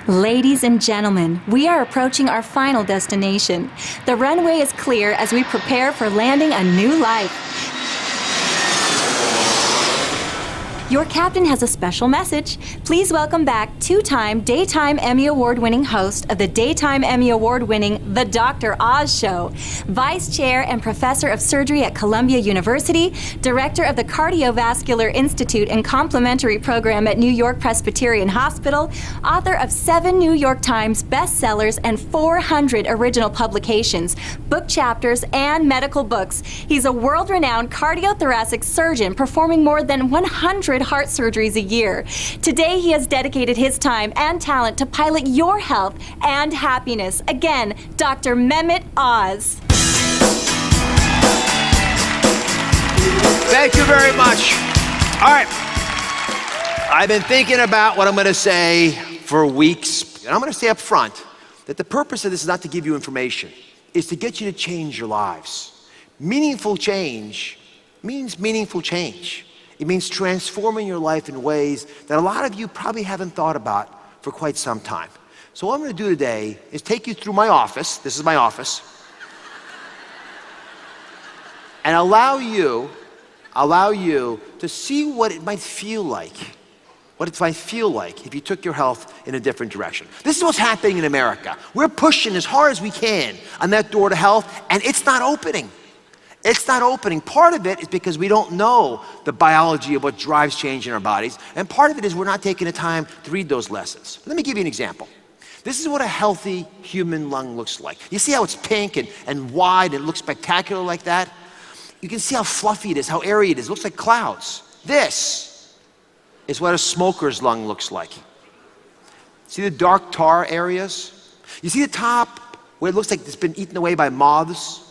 Ladies and gentlemen, we are approaching our final destination. The runway is clear as we prepare for landing a new life. Your captain has a special message. Please welcome back two-time Daytime Emmy Award-winning host of the Daytime Emmy Award-winning The Dr. Oz Show, Vice Chair and Professor of Surgery at Columbia University, Director of the Cardiovascular Institute and Complementary Program at New York Presbyterian Hospital, author of 7 New York Times bestsellers and 400 original publications, book chapters, and medical books. He's a world-renowned cardiothoracic surgeon performing more than 100 heart surgeries a year. Today, he has dedicated his time and talent to pilot your health and happiness. Again, Dr. Mehmet Oz. Thank you very much. All right. I've been thinking about what I'm going to say for weeks, and I'm going to say up front that the purpose of this is not to give you information. It's to get you to change your lives. Meaningful change means meaningful change. It means transforming your life in ways that a lot of you probably haven't thought about for quite some time. So what I'm going to do today is take you through my office. This is my office. And allow you to see what it might feel like. What it might feel like if you took your health in a different direction. This is what's happening in America. We're pushing as hard as we can on that door to health, and it's not opening. It's not opening. Part of it is because we don't know the biology of what drives change in our bodies, and part of it is we're not taking the time to read those lessons. Let me give you an example. This is what a healthy human lung looks like. You see how it's pink and wide and looks spectacular like that? You can see how fluffy it is, how airy it is. It looks like clouds. This is what a smoker's lung looks like. See the dark tar areas? You see the top where it looks like it's been eaten away by moths?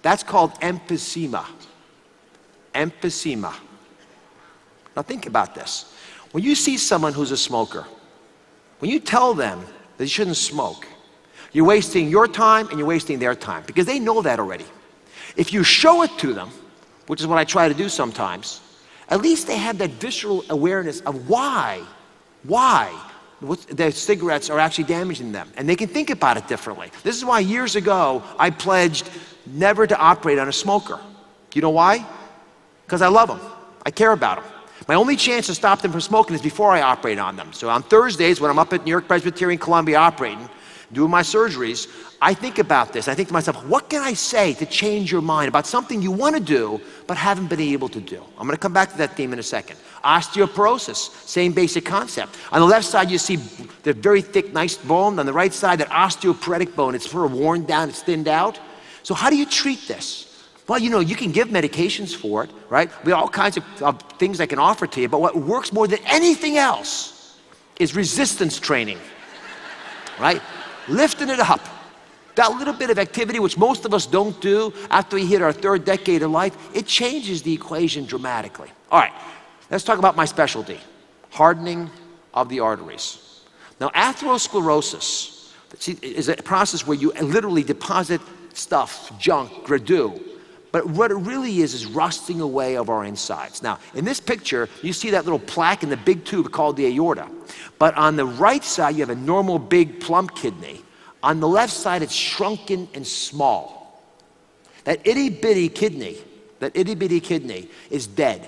That's called emphysema. Emphysema. Now think about this. When you see someone who's a smoker, when you tell them that they shouldn't smoke, you're wasting your time and you're wasting their time because they know that already. If you show it to them, which is what I try to do sometimes, at least they have that visceral awareness of why their cigarettes are actually damaging them, and they can think about it differently. This is why years ago I pledged never to operate on a smoker. Do you know why? Because I love them. I care about them. My only chance to stop them from smoking is before I operate on them. So on Thursdays when I'm up at New York Presbyterian Columbia operating, doing my surgeries, I think about this. I think to myself, what can I say to change your mind about something you want to do but haven't been able to do? I'm going to come back to that theme in a second. Osteoporosis, same basic concept. On the left side, you see the very thick, nice bone. On the right side, that osteoporotic bone, it's sort of worn down, it's thinned out. So how do you treat this? Well, you know, you can give medications for it, right? We have all kinds of things I can offer to you, but what works more than anything else is resistance training, right? Lifting it up. That little bit of activity, which most of us don't do after we hit our 3rd decade of life, it changes the equation dramatically. All right, let's talk about my specialty, hardening of the arteries. Now, atherosclerosis is a process where you literally deposit stuff, junk, gradue. But what it really is rusting away of our insides. Now, in this picture, you see that little plaque in the big tube called the aorta. But on the right side, you have a normal big plump kidney. On the left side, it's shrunken and small. That itty-bitty kidney is dead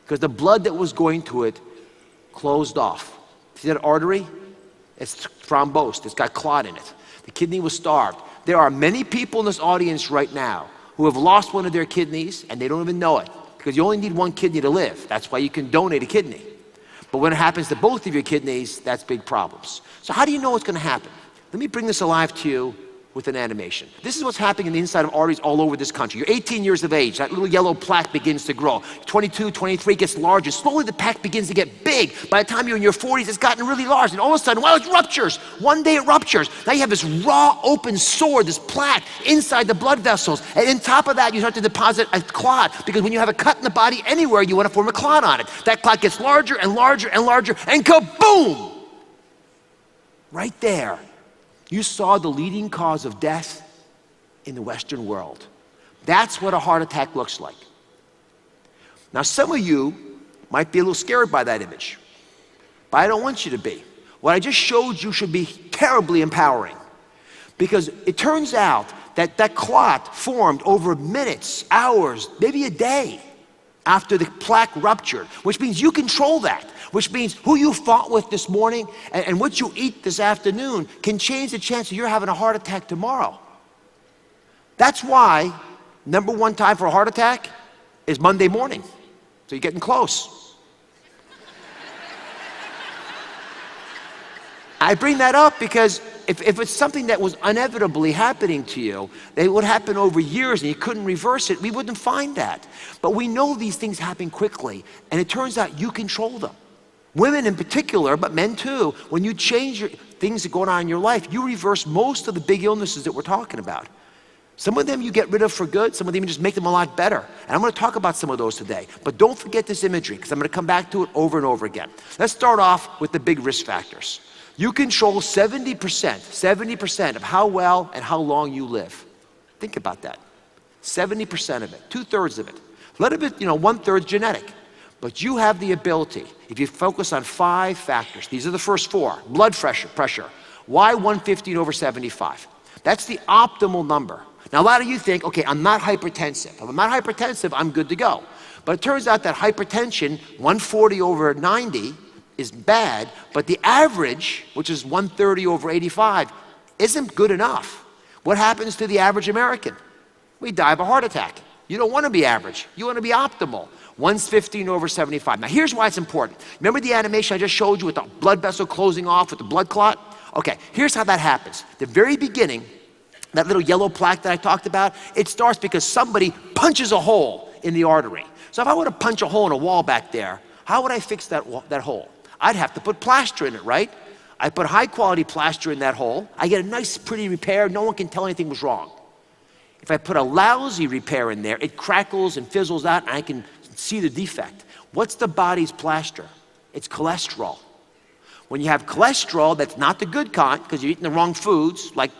because the blood that was going to it closed off. See that artery? It's thrombosed. It's got clot in it. The kidney was starved. There are many people in this audience right now who have lost one of their kidneys and they don't even know it because you only need one kidney to live. That's why you can donate a kidney. But when it happens to both of your kidneys, that's big problems. So how do you know what's going to happen? Let me bring this alive to you with an animation. This is what's happening in the inside of arteries all over this country. You're 18 years of age. That little yellow plaque begins to grow. 22, 23 gets larger. Slowly the plaque begins to get big. By the time you're in your 40s, it's gotten really large. And all of a sudden, well, it ruptures. One day it ruptures. Now you have this raw, open sore, this plaque inside the blood vessels. And on top of that, you start to deposit a clot because when you have a cut in the body anywhere, you want to form a clot on it. That clot gets larger and larger and larger, and kaboom! Right there. You saw the leading cause of death in the Western world. That's what a heart attack looks like. Now, some of you might be a little scared by that image, but I don't want you to be. What I just showed you should be terribly empowering, because it turns out that that clot formed over minutes, hours, maybe a day after the plaque ruptured, which means you control that, which means who you fought with this morning and what you eat this afternoon can change the chance of you're having a heart attack tomorrow. That's why number one time for a heart attack is Monday morning. So you're getting close. I bring that up because if it's something that was inevitably happening to you, it would happen over years and you couldn't reverse it, we wouldn't find that. But we know these things happen quickly, and it turns out you control them. Women in particular, but men too, when you change things that are going on in your life, you reverse most of the big illnesses that we're talking about. Some of them you get rid of for good, some of them you just make them a lot better. And I'm going to talk about some of those today. But don't forget this imagery, because I'm going to come back to it over and over again. Let's start off with the big risk factors. You control 70% of how well and how long you live. Think about that. 70% of it, 2/3 of it. Let it be, 1/3 genetic. But you have the ability, if you focus on 5 factors, these are the first 4. Blood pressure. Why 115/75? That's the optimal number. Now, a lot of you think, okay, I'm not hypertensive. If I'm not hypertensive, I'm good to go. But it turns out that hypertension, 140/90, is bad, but the average, which is 130/85, isn't good enough. What happens to the average American? We die of a heart attack. You don't want to be average. You want to be optimal. 115/75. Now, here's why it's important. Remember the animation I just showed you with the blood vessel closing off with the blood clot? Okay, here's how that happens. The very beginning, that little yellow plaque that I talked about, it starts because somebody punches a hole in the artery. So if I were to punch a hole in a wall back there, how would I fix that hole? I'd have to put plaster in it, right? I put high quality plaster in that hole. I get a nice pretty repair. No one can tell anything was wrong. If I put a lousy repair in there, it crackles and fizzles out and I can see the defect. What's the body's plaster? It's cholesterol. When you have cholesterol that's not the good kind, because you're eating the wrong foods, like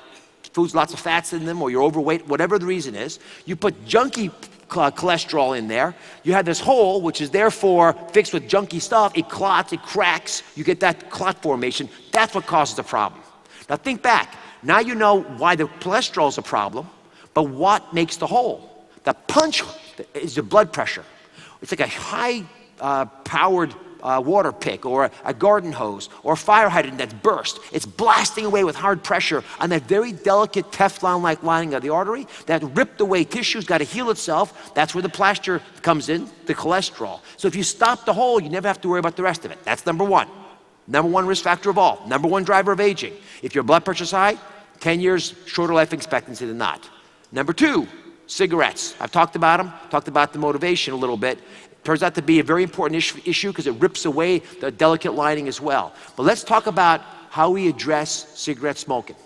foods lots of fats in them, or you're overweight, whatever the reason is, you put junky cholesterol in there, you have this hole which is therefore fixed with junky stuff, it clots, it cracks, you get that clot formation. That's what causes the problem. Now think back. Now you know why the cholesterol is a problem, but what makes the hole? The punch is the blood pressure. It's like a high powered water pick or a garden hose or a fire hydrant that's burst. It's blasting away with hard pressure on that very delicate Teflon-like lining of the artery. That ripped away tissue's got to heal itself. That's where the plaster comes in, the cholesterol. So if you stop the hole, you never have to worry about the rest of it. That's number one. Number one risk factor of all. Number one driver of aging. If your blood pressure's high, 10 years shorter life expectancy than not. Number 2, cigarettes. I've talked about them, talked about the motivation a little bit. Turns out to be a very important issue because it rips away the delicate lining as well. But let's talk about how we address cigarette smoking,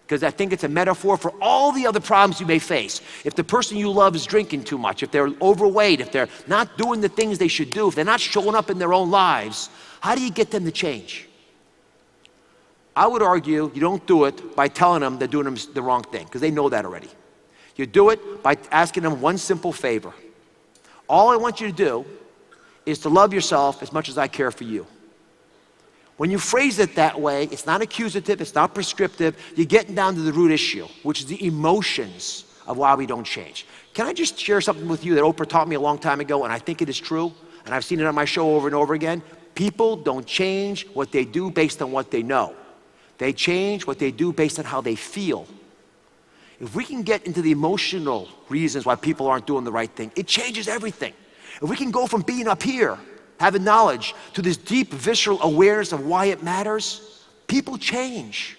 because I think it's a metaphor for all the other problems you may face. If the person you love is drinking too much, if they're overweight, if they're not doing the things they should do, if they're not showing up in their own lives, how do you get them to change? I would argue you don't do it by telling them they're doing the wrong thing, because they know that already. You do it by asking them one simple favor. All I want you to do is to love yourself as much as I care for you. When you phrase it that way, it's not accusative, it's not prescriptive, you're getting down to the root issue, which is the emotions of why we don't change. Can I just share something with you that Oprah taught me a long time ago, and I think it is true, and I've seen it on my show over and over again? People don't change what they do based on what they know. They change what they do based on how they feel. If we can get into the emotional reasons why people aren't doing the right thing, it changes everything. If we can go from being up here, having knowledge, to this deep visceral awareness of why it matters, people change.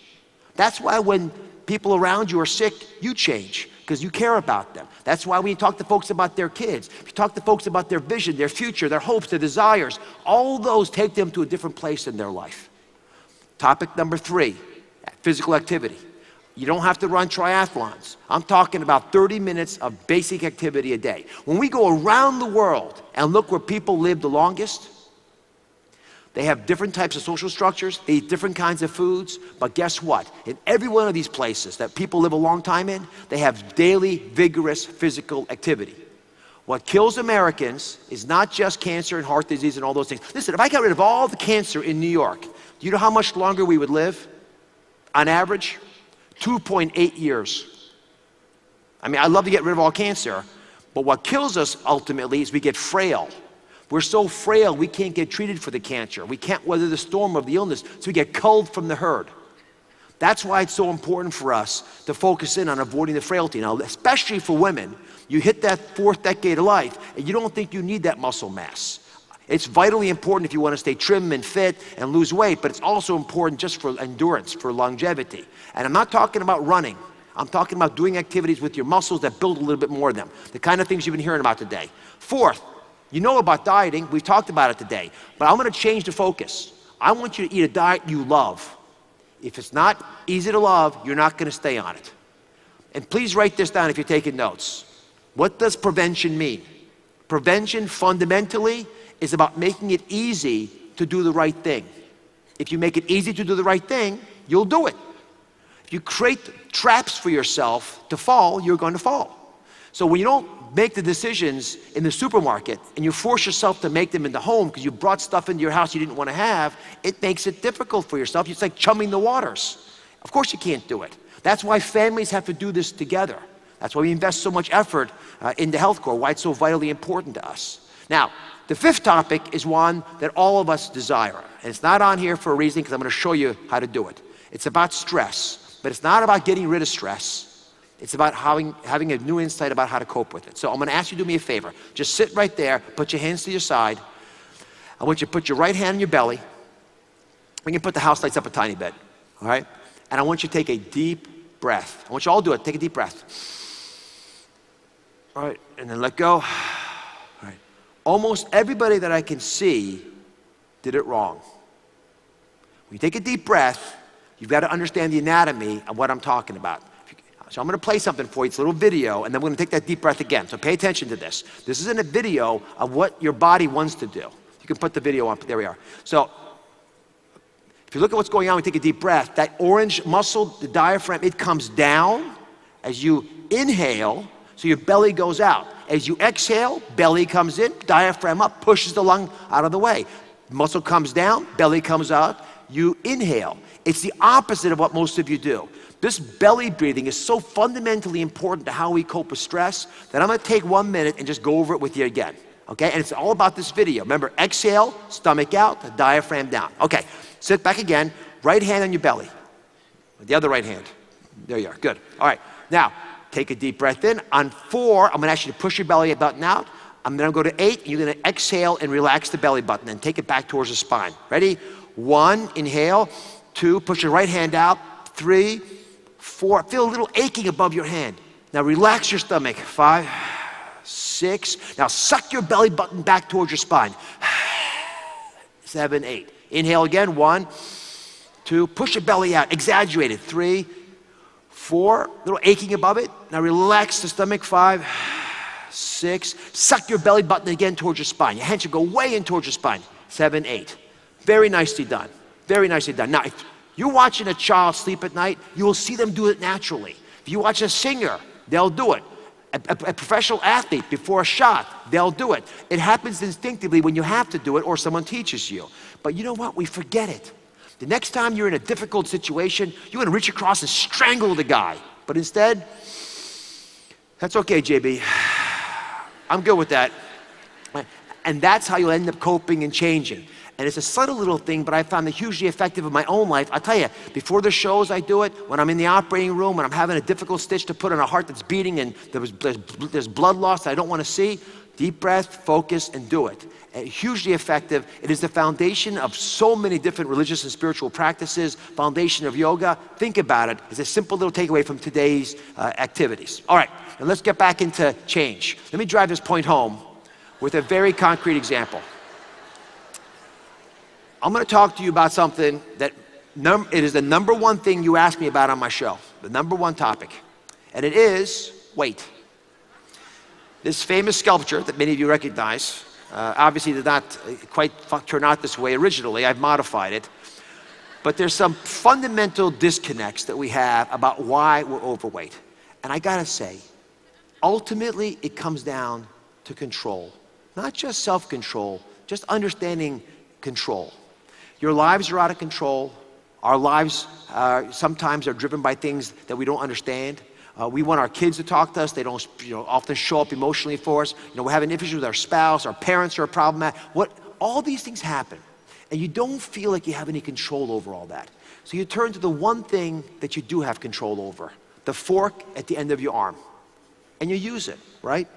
That's why when people around you are sick, you change, because you care about them. That's why when you talk to folks about their kids, if you talk to folks about their vision, their future, their hopes, their desires, all those take them to a different place in their life. Topic number 3, physical activity. You don't have to run triathlons. I'm talking about 30 minutes of basic activity a day. When we go around the world and look where people live the longest, they have different types of social structures, they eat different kinds of foods, but guess what? In every one of these places that people live a long time in, they have daily, vigorous physical activity. What kills Americans is not just cancer and heart disease and all those things. Listen, if I got rid of all the cancer in New York, Do you know how much longer we would live? On average, 2.8 years. I mean, I'd love to get rid of all cancer, but what kills us ultimately is we get frail. We're so frail, we can't get treated for the cancer. We can't weather the storm of the illness, so we get culled from the herd. That's why it's so important for us to focus in on avoiding the frailty. Now, especially for women, you hit that 4th decade of life, and you don't think you need that muscle mass. It's vitally important if you want to stay trim and fit and lose weight, but it's also important just for endurance, for longevity. And I'm not talking about running. I'm talking about doing activities with your muscles that build a little bit more of them, the kind of things you've been hearing about today. 4th, you know about dieting. We've talked about it today, but I'm going to change the focus. I want you to eat a diet you love. If it's not easy to love, you're not going to stay on it. And please write this down if you're taking notes. What does prevention mean? Prevention fundamentally is about making it easy to do the right thing. If you make it easy to do the right thing, you'll do it. If you create traps for yourself to fall, you're going to fall. So when you don't make the decisions in the supermarket and you force yourself to make them in the home because you brought stuff into your house you didn't want to have, it makes it difficult for yourself. It's like chumming the waters. Of course you can't do it. That's why families have to do this together. That's why we invest so much effort into healthcare, why it's so vitally important to us. Now, the 5th topic is one that all of us desire. And it's not on here for a reason because I'm going to show you how to do it. It's about stress, but it's not about getting rid of stress. It's about having a new insight about how to cope with it. So I'm going to ask you to do me a favor. Just sit right there, put your hands to your side. I want you to put your right hand on your belly. We can put the house lights up a tiny bit, all right? And I want you to take a deep breath. I want you all to do it. Take a deep breath. All right, and then let go. All right. Almost everybody that I can see did it wrong. When you take a deep breath, you've got to understand the anatomy of what I'm talking about. So I'm going to play something for you. It's a little video, and then we're going to take that deep breath again. So pay attention to this. This isn't a video of what your body wants to do. You can put the video on. There we are. So if you look at what's going on, we take a deep breath. That orange muscle, the diaphragm, it comes down as you inhale, so your belly goes out. As you exhale, belly comes in, diaphragm up, pushes the lung out of the way. Muscle comes down, belly comes out, you inhale. It's the opposite of what most of you do. This belly breathing is so fundamentally important to how we cope with stress that I'm going to take 1 minute and just go over it with you again. Okay? And it's all about this video. Remember, exhale, stomach out, the diaphragm down. Okay, sit back again, right hand on your belly. The other right hand. There you are, good. All right, now, take a deep breath in. On 4, I'm going to ask you to push your belly button out. I'm going to go to 8, and you're going to exhale and relax the belly button and take it back towards the spine. Ready? 1, inhale. 2, push your right hand out. 3, 4, feel a little aching above your hand. Now relax your stomach. 5, 6, now suck your belly button back towards your spine. 7, 8. Inhale again. 1, 2, push your belly out. Exaggerate it. 3, 4, little aching above it. Now relax the stomach. 5, 6, suck your belly button again towards your spine. Your hand should go way in towards your spine. 7, 8. Very nicely done. Very nicely done. Now, if you're watching a child sleep at night, you will see them do it naturally. If you watch a singer, they'll do it. A professional athlete before a shot, they'll do it. It happens instinctively when you have to do it or someone teaches you. But you know what? We forget it. The next time you're in a difficult situation, you want to reach across and strangle the guy. But instead, that's okay, JB. I'm good with that. And that's how you'll end up coping and changing. And it's a subtle little thing, but I found it hugely effective in my own life. I'll tell you, before the shows I do it, when I'm in the operating room, when I'm having a difficult stitch to put on a heart that's beating and there's blood loss that I don't want to see, deep breath, focus, and do it. Hugely effective. It is the foundation of so many different religious and spiritual practices, foundation of yoga. Think about it. It's a simple little takeaway from today's activities. All right, now let's get back into change. Let me drive this point home with a very concrete example. I'm going to talk to you about something that it is the number one thing you ask me about on my show, the number one topic, and it is weight. This famous sculpture that many of you recognize, obviously did not quite turn out this way originally. I've modified it. But there's some fundamental disconnects that we have about why we're overweight. And I gotta say, ultimately it comes down to control. Not just self-control, just understanding control. Your lives are out of control. Our lives sometimes are driven by things that we don't understand. We want our kids to talk to us. They don't often show up emotionally for us. We're having issues with our spouse. Our parents are a problem. All these things happen. And you don't feel like you have any control over all that. So you turn to the one thing that you do have control over, the fork at the end of your arm. And you use it, right?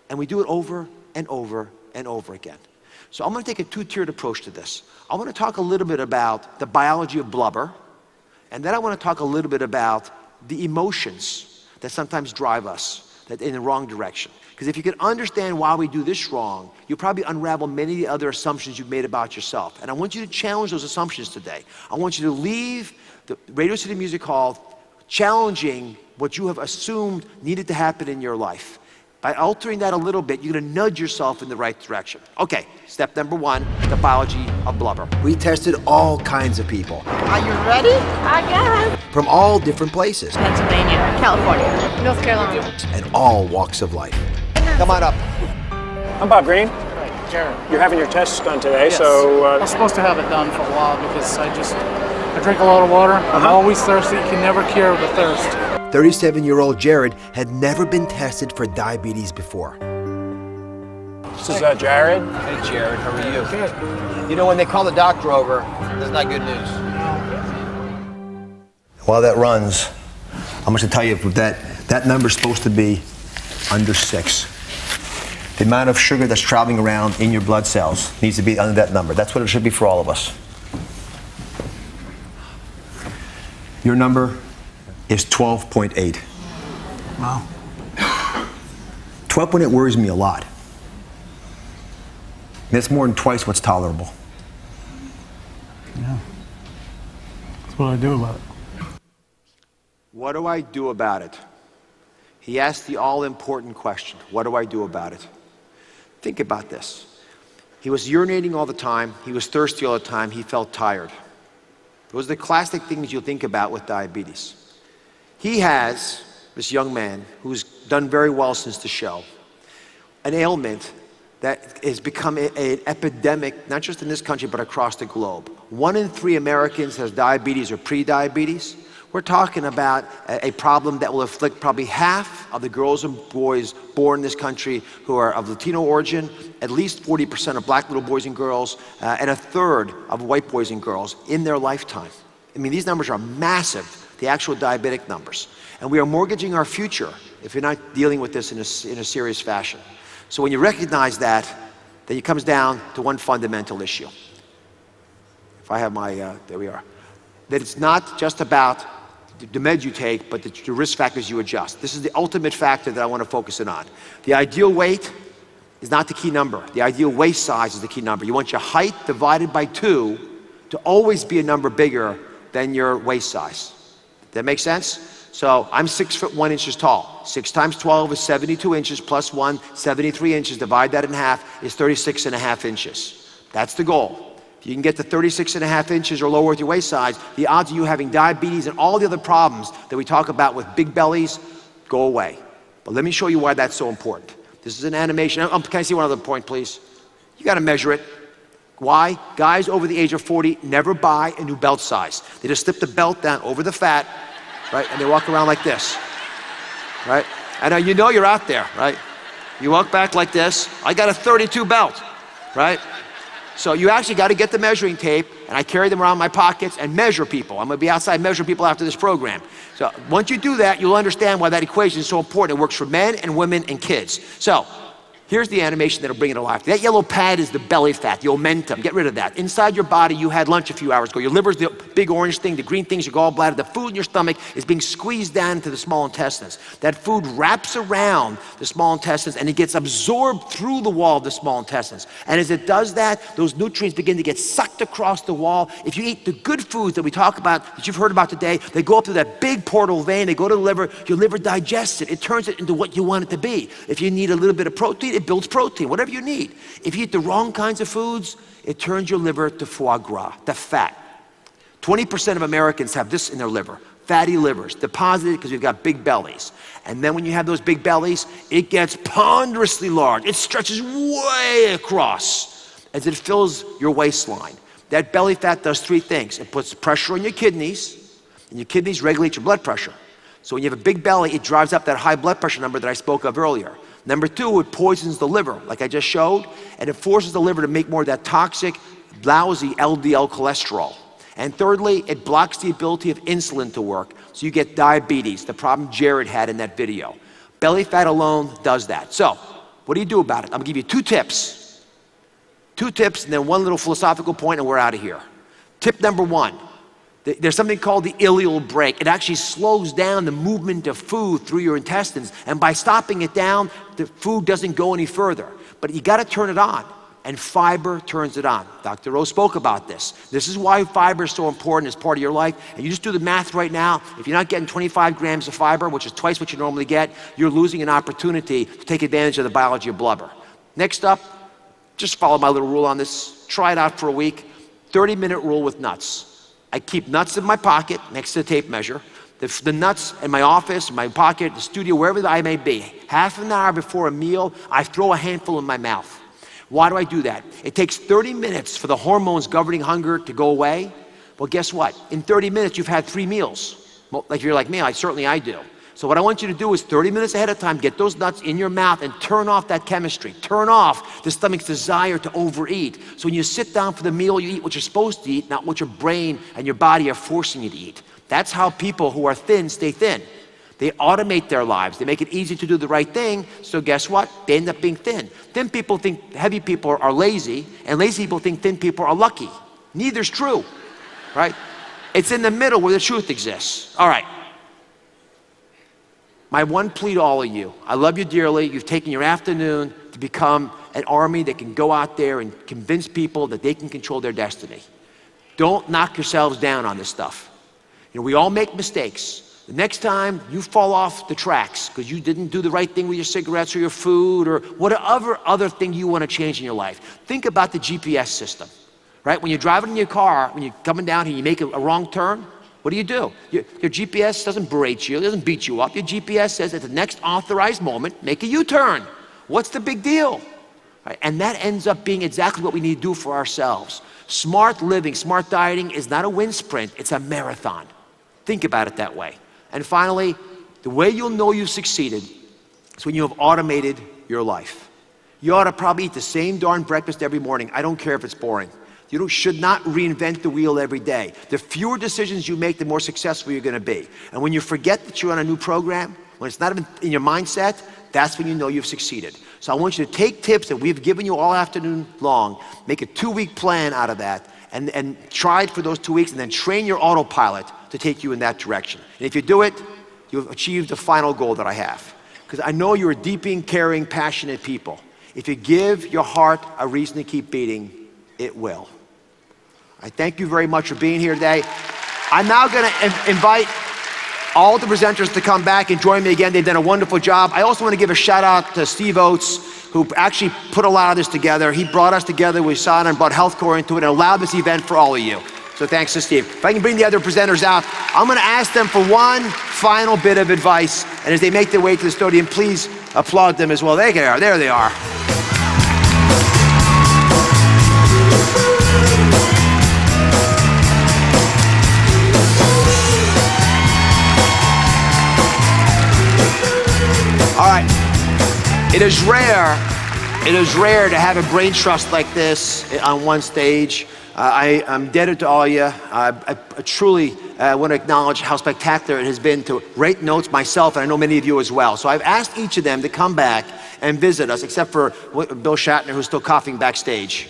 And we do it over and over and over again. So I'm going to take a two-tiered approach to this. I want to talk a little bit about the biology of blubber, and then I want to talk a little bit about the emotions that sometimes drive us in the wrong direction. Because if you can understand why we do this wrong, you'll probably unravel many of the other assumptions you've made about yourself. And I want you to challenge those assumptions today. I want you to leave the Radio City Music Hall challenging what you have assumed needed to happen in your life. By altering that a little bit, you're going to nudge yourself in the right direction. Okay, step number one, the biology of blubber. We tested all kinds of people. Are you ready? I guess. From all different places. Pennsylvania, California, North Carolina. And all walks of life. Come on up. I'm Bob Green. Right, Jared. You're having your test done today, Yes. so... I was supposed to have it done for a while because I drink a lot of water. I'm always thirsty. You can never cure the thirst. 37-year-old Jared had never been tested for diabetes before. This is Jared. Hey Jared, how are you? Good. You know, when they call the doctor over, that's not good news. While that runs, I'm going to tell you that number's supposed to be under 6. The amount of sugar that's traveling around in your blood cells needs to be under that number. That's what it should be for all of us. Your number is 12.8. Wow. 12.8 worries me a lot. That's more than twice what's tolerable. Yeah. That's what I do about it. What do I do about it? He asked the all-important question, what do I do about it? Think about this. He was urinating all the time. He was thirsty all the time. He felt tired. Those are the classic things you'll think about with diabetes. He has, this young man, who's done very well since the show, an ailment that has become an epidemic, not just in this country, but across the globe. 1 in 3 Americans has diabetes or pre-diabetes. We're talking about a problem that will afflict probably half of the girls and boys born in this country who are of Latino origin, at least 40% of black little boys and girls, and a third of white boys and girls in their lifetime. I mean, these numbers are massive, the actual diabetic numbers. And we are mortgaging our future if you're not dealing with this in a serious fashion. So when you recognize that, then it comes down to one fundamental issue. If I have my, there we are. That it's not just about the meds you take, but the risk factors you adjust. This is the ultimate factor that I want to focus in on. The ideal weight is not the key number. The ideal waist size is the key number. You want your height divided by 2 to always be a number bigger than your waist size. That make sense? So I'm 6'1" tall. 6 times 12 is 72 inches plus 1, 73 inches. Divide that in half is 36.5 inches. That's the goal. If you can get to 36.5 inches or lower with your waist size, the odds of you having diabetes and all the other problems that we talk about with big bellies go away. But let me show you why that's so important. This is an animation. Can I see one other point, please? You got to measure it. Why? Guys over the age of 40 never buy a new belt size. They just slip the belt down over the fat, right? And they walk around like this, right? And you know you're out there, right? You walk back like this. I got a 32 belt, right? So you actually got to get the measuring tape, and I carry them around in my pockets and measure people. I'm going to be outside measuring people after this program. So once you do that, you'll understand why that equation is so important. It works for men and women and kids. So here's the animation that'll bring it to life. That yellow pad is the belly fat, the omentum. Get rid of that. Inside your body, you had lunch a few hours ago. Your liver's the big orange thing. The green thing's your gallbladder. The food in your stomach is being squeezed down into the small intestines. That food wraps around the small intestines, and it gets absorbed through the wall of the small intestines. And as it does that, those nutrients begin to get sucked across the wall. If you eat the good foods that we talk about, that you've heard about today, they go up to that big portal vein. They go to the liver. Your liver digests it. It turns it into what you want it to be. If you need a little bit of protein, it builds protein, whatever you need. If you eat the wrong kinds of foods, it turns your liver to foie gras, the fat. 20% of Americans have this in their liver, fatty livers, deposited because we've got big bellies. And then when you have those big bellies, it gets ponderously large. It stretches way across as it fills your waistline. That belly fat does three things. It puts pressure on your kidneys, and your kidneys regulate your blood pressure. So when you have a big belly, it drives up that high blood pressure number that I spoke of earlier. Number two, it poisons the liver, like I just showed, and it forces the liver to make more of that toxic, lousy LDL cholesterol. And thirdly, it blocks the ability of insulin to work, so you get diabetes, the problem Jared had in that video. Belly fat alone does that. So, what do you do about it? I'm gonna give you two tips. Two tips and then one little philosophical point and we're out of here. Tip number one, there's something called the ileal brake. It actually slows down the movement of food through your intestines, and by stopping it down, the food doesn't go any further. But you gotta turn it on, and fiber turns it on. Dr. Oz spoke about this. This is why fiber is so important as part of your life, and you just do the math right now. If you're not getting 25 grams of fiber, which is twice what you normally get, you're losing an opportunity to take advantage of the biology of blubber. Next up, just follow my little rule on this. Try it out for a week. 30-minute rule with nuts. I keep nuts in my pocket next to the tape measure. The nuts in my office, in my pocket, the studio, wherever I may be. Half an hour before a meal, I throw a handful in my mouth. Why do I do that? It takes 30 minutes for the hormones governing hunger to go away. Well, guess what? In 30 minutes, you've had 3 meals. Well, like if you're like me, certainly I do. So what I want you to do is 30 minutes ahead of time, get those nuts in your mouth and turn off that chemistry. Turn off the stomach's desire to overeat. So when you sit down for the meal, you eat what you're supposed to eat, not what your brain and your body are forcing you to eat. That's how people who are thin stay thin. They automate their lives. They make it easy to do the right thing, so guess what? They end up being thin. Thin people think heavy people are lazy, and lazy people think thin people are lucky. Neither's true, right? It's in the middle where the truth exists. All right. My one plea to all of you, I love you dearly. You've taken your afternoon to become an army that can go out there and convince people that they can control their destiny. Don't knock yourselves down on this stuff. You know, we all make mistakes. The next time you fall off the tracks because you didn't do the right thing with your cigarettes or your food or whatever other thing you want to change in your life, think about the GPS system, right? When you're driving in your car, when you're coming down here, you make a wrong turn, what do? Your GPS doesn't berate you, it doesn't beat you up. Your GPS says at the next authorized moment, make a U-turn. What's the big deal? Right? And that ends up being exactly what we need to do for ourselves. Smart living, smart dieting is not a wind sprint, it's a marathon. Think about it that way. And finally, the way you'll know you've succeeded is when you have automated your life. You ought to probably eat the same darn breakfast every morning. I don't care if it's boring. You should not reinvent the wheel every day. The fewer decisions you make, the more successful you're going to be. And when you forget that you're on a new program, when it's not even in your mindset, that's when you know you've succeeded. So I want you to take tips that we've given you all afternoon long, make a 2-week plan out of that, and try it for those 2 weeks, and then train your autopilot to take you in that direction. And if you do it, you've achieved the final goal that I have. Because I know you're deeping, caring, passionate people. If you give your heart a reason to keep beating, it will. I thank you very much for being here today. I'm now going to invite all the presenters to come back and join me again. They've done a wonderful job. I also want to give a shout out to Steve Oates, who actually put a lot of this together. He brought us together with USANA and brought healthcare into it and allowed this event for all of you. So thanks to Steve. If I can bring the other presenters out, I'm going to ask them for one final bit of advice. And as they make their way to the podium, please applaud them as well. There they are. There they are. All right, it is rare to have a brain trust like this on one stage. I'm indebted to all of you. I truly want to acknowledge how spectacular it has been to rate notes myself, and I know many of you as well. So I've asked each of them to come back and visit us, except for Bill Shatner, who's still coughing backstage.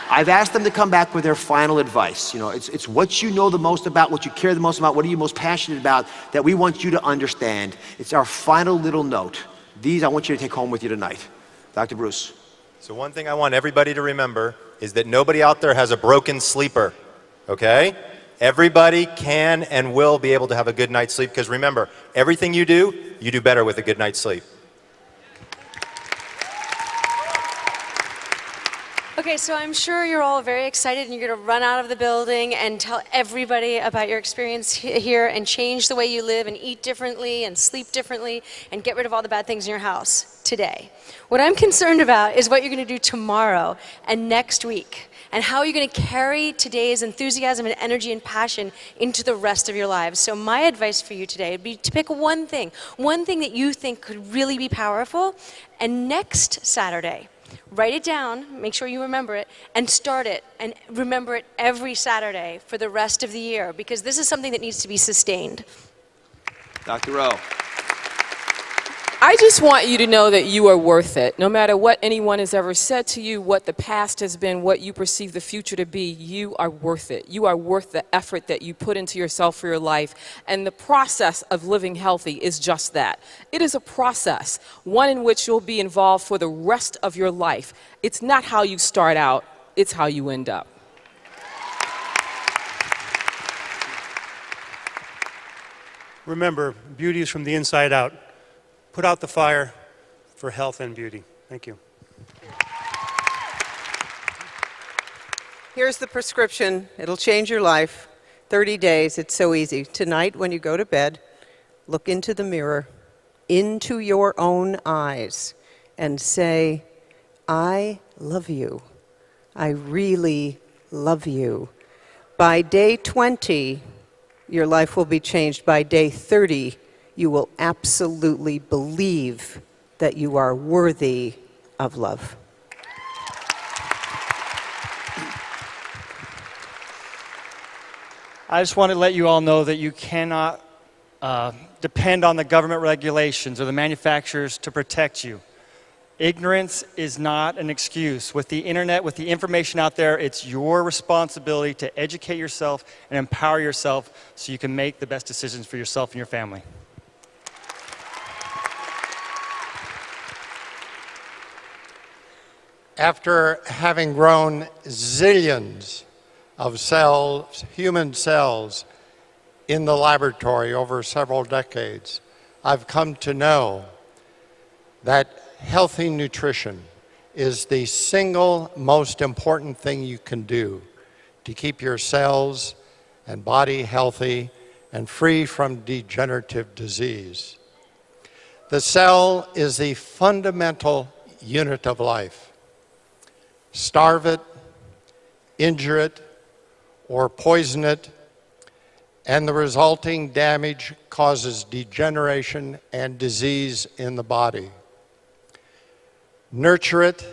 I've asked them to come back with their final advice. You know, it's what you know the most about, what you care the most about, what are you most passionate about that we want you to understand. It's our final little note. These I want you to take home with you tonight. Dr. Bruce. So one thing I want everybody to remember is that nobody out there has a broken sleeper, okay? Everybody can and will be able to have a good night's sleep, because remember, everything you do better with a good night's sleep. Okay, so I'm sure you're all very excited and you're going to run out of the building and tell everybody about your experience here and change the way you live and eat differently and sleep differently and get rid of all the bad things in your house today. What I'm concerned about is what you're going to do tomorrow and next week, and how you're going to carry today's enthusiasm and energy and passion into the rest of your lives. So my advice for you today would be to pick one thing that you think could really be powerful, and next Saturday, write it down, make sure you remember it, and start it, and remember it every Saturday for the rest of the year, because this is something that needs to be sustained. Dr. O. I just want you to know that you are worth it. No matter what anyone has ever said to you, what the past has been, what you perceive the future to be, you are worth it. You are worth the effort that you put into yourself for your life. And the process of living healthy is just that. It is a process, one in which you'll be involved for the rest of your life. It's not how you start out, it's how you end up. Remember, beauty is from the inside out. Put out the fire for health and beauty. Thank you. Here's the prescription. It'll change your life. 30 days. It's so easy. Tonight, when you go to bed, look into the mirror, into your own eyes, and say, I love you. I really love you. By day 20, your life will be changed. By day 30, you will absolutely believe that you are worthy of love. I just want to let you all know that you cannot depend on the government regulations or the manufacturers to protect you. Ignorance is not an excuse. With the internet, with the information out there, it's your responsibility to educate yourself and empower yourself so you can make the best decisions for yourself and your family. After having grown zillions of cells, human cells, in the laboratory over several decades, I've come to know that healthy nutrition is the single most important thing you can do to keep your cells and body healthy and free from degenerative disease. The cell is the fundamental unit of life. Starve it, injure it, or poison it, and the resulting damage causes degeneration and disease in the body. Nurture it,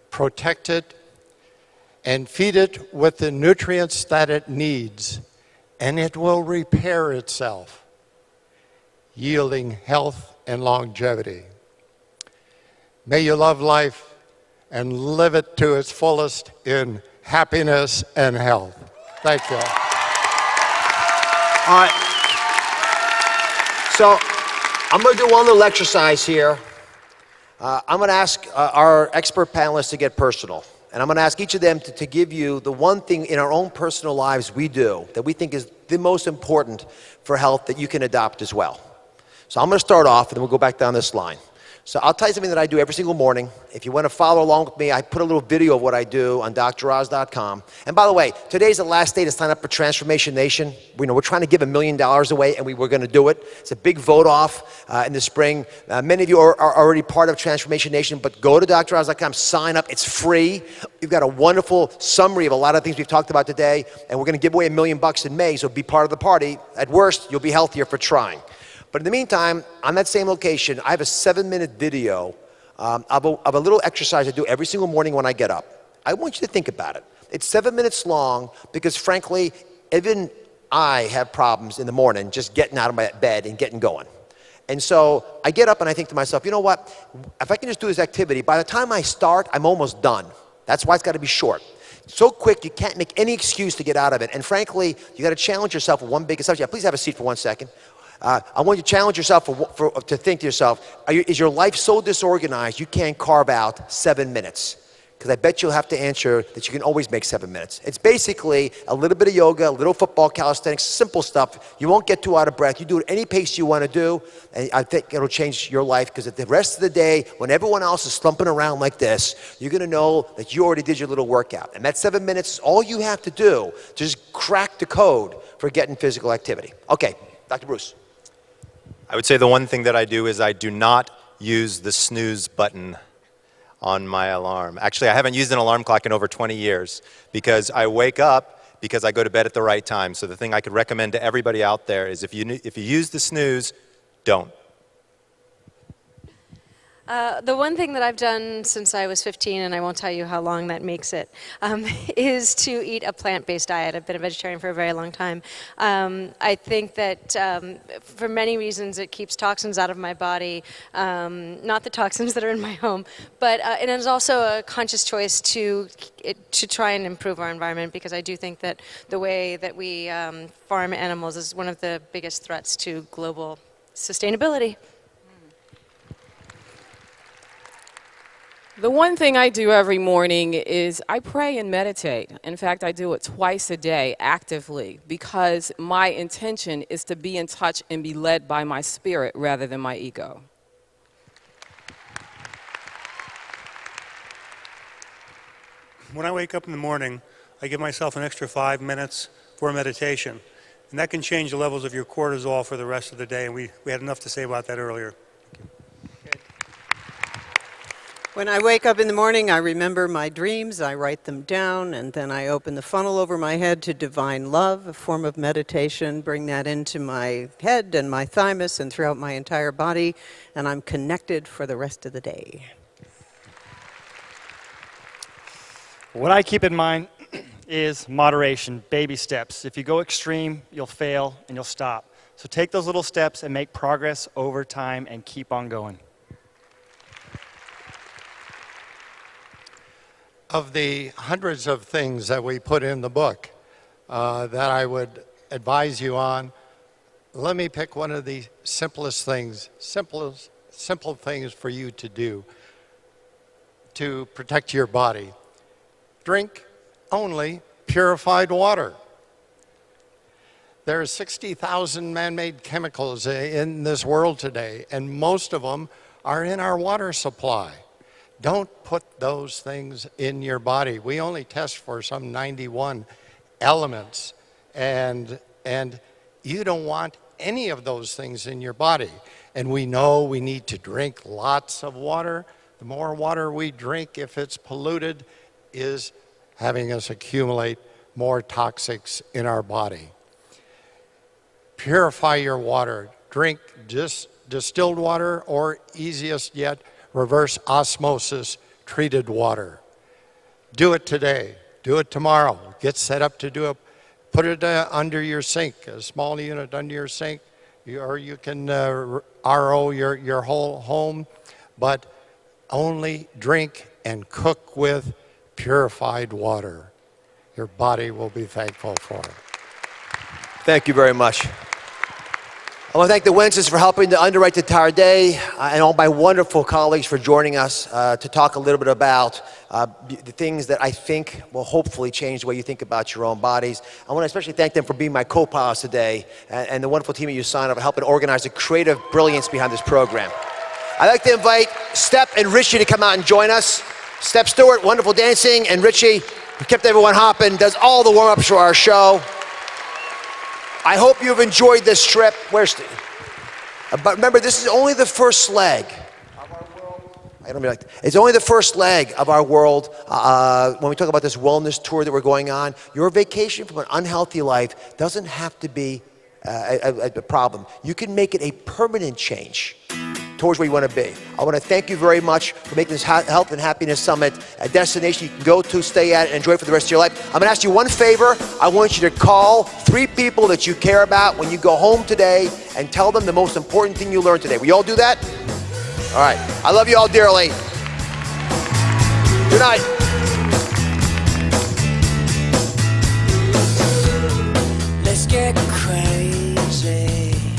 protect it, and feed it with the nutrients that it needs, and it will repair itself, yielding health and longevity. May you love life and live it to its fullest in happiness and health. Thank you. All right. So I'm going to do one little exercise here. I'm going to ask our expert panelists to get personal. And I'm going to ask each of them to give you the one thing in our own personal lives we do that we think is the most important for health that you can adopt as well. So I'm going to start off, and then we'll go back down this line. So I'll tell you something that I do every single morning. If you want to follow along with me, I put a little video of what I do on DrOz.com. And by the way, today's the last day to sign up for Transformation Nation. We're trying to give $1 million away, and we're going to do it. It's a big vote off in the spring. Many of you are already part of Transformation Nation, but go to DrOz.com, sign up. It's free. We've got a wonderful summary of a lot of things we've talked about today, and we're going to give away $1 million in May, so be part of the party. At worst, you'll be healthier for trying. But in the meantime, on that same location, I have a 7-minute video of a little exercise I do every single morning when I get up. I want you to think about it. It's 7 minutes long because, frankly, even I have problems in the morning just getting out of my bed and getting going. And so I get up and I think to myself, you know what? If I can just do this activity, by the time I start, I'm almost done. That's why it's got to be short. So quick, you can't make any excuse to get out of it. And frankly, you got to challenge yourself with one big assumption. Please have a seat for 1 second. I want you to challenge yourself to think to yourself, is your life so disorganized you can't carve out 7 minutes? because I bet you'll have to answer that you can always make 7 minutes. It's basically a little bit of yoga, a little football, calisthenics, simple stuff. You won't get too out of breath. You do it any pace you want to do, and I think it'll change your life, because at the rest of the day, when everyone else is slumping around like this, you're going to know that you already did your little workout. And that 7 minutes is all you have to do to just crack the code for getting physical activity. Okay, Dr. Bruce. I would say the one thing that I do is I do not use the snooze button on my alarm. Actually, I haven't used an alarm clock in over 20 years because I wake up because I go to bed at the right time. So the thing I could recommend to everybody out there is if you use the snooze, don't. The one thing that I've done since I was 15, and I won't tell you how long that makes it, is to eat a plant-based diet. I've been a vegetarian for a very long time. I think that for many reasons it keeps toxins out of my body, not the toxins that are in my home, but it is also a conscious choice to try and improve our environment, because I do think that the way that we farm animals is one of the biggest threats to global sustainability. The one thing I do every morning is I pray and meditate. In fact, I do it twice a day actively, because my intention is to be in touch and be led by my spirit rather than my ego. When I wake up in the morning, I give myself an extra 5 minutes for meditation. And that can change the levels of your cortisol for the rest of the day. And we had enough to say about that earlier. When I wake up in the morning, I remember my dreams, I write them down, and then I open the funnel over my head to divine love, a form of meditation, bring that into my head and my thymus and throughout my entire body, and I'm connected for the rest of the day. What I keep in mind is moderation, baby steps. If you go extreme, you'll fail and you'll stop. So take those little steps and make progress over time and keep on going. Of the hundreds of things that we put in the book that I would advise you on, let me pick one of the simplest things, simple things for you to do to protect your body. Drink only purified water. There are 60,000 man-made chemicals in this world today, and most of them are in our water supply. Don't put those things in your body. We only test for some 91 elements, and you don't want any of those things in your body. And we know we need to drink lots of water. The more water we drink, if it's polluted, is having us accumulate more toxics in our body. Purify your water. Drink just distilled water, or easiest yet, reverse osmosis treated water. Do it today. Do it tomorrow. Get set up to do it. Put it under your sink, a small unit under your sink, or you can RO your whole home, but only drink and cook with purified water. Your body will be thankful for it. Thank you very much. I want to thank the Wentzes for helping to underwrite the entire day, and all my wonderful colleagues for joining us to talk a little bit about the things that I think will hopefully change the way you think about your own bodies. I want to especially thank them for being my co-pilots today, and the wonderful team at USANA for helping organize the creative brilliance behind this program. I'd like to invite Step and Richie to come out and join us. Step Stewart, wonderful dancing, and Richie, who kept everyone hopping, does all the warm-ups for our show. I hope you've enjoyed this trip. But remember, this is only the first leg of our world. It's only the first leg of our world when we talk about this wellness tour that we're going on. Your vacation from an unhealthy life doesn't have to be a problem. You can make it a permanent change towards where you want to be. I want to thank you very much for making this Health and Happiness Summit a destination you can go to, stay at, and enjoy for the rest of your life. I'm going to ask you one favor. I want you to call 3 people that you care about when you go home today and tell them the most important thing you learned today. Will you all do that? All right. I love you all dearly. Good night. Let's get crazy.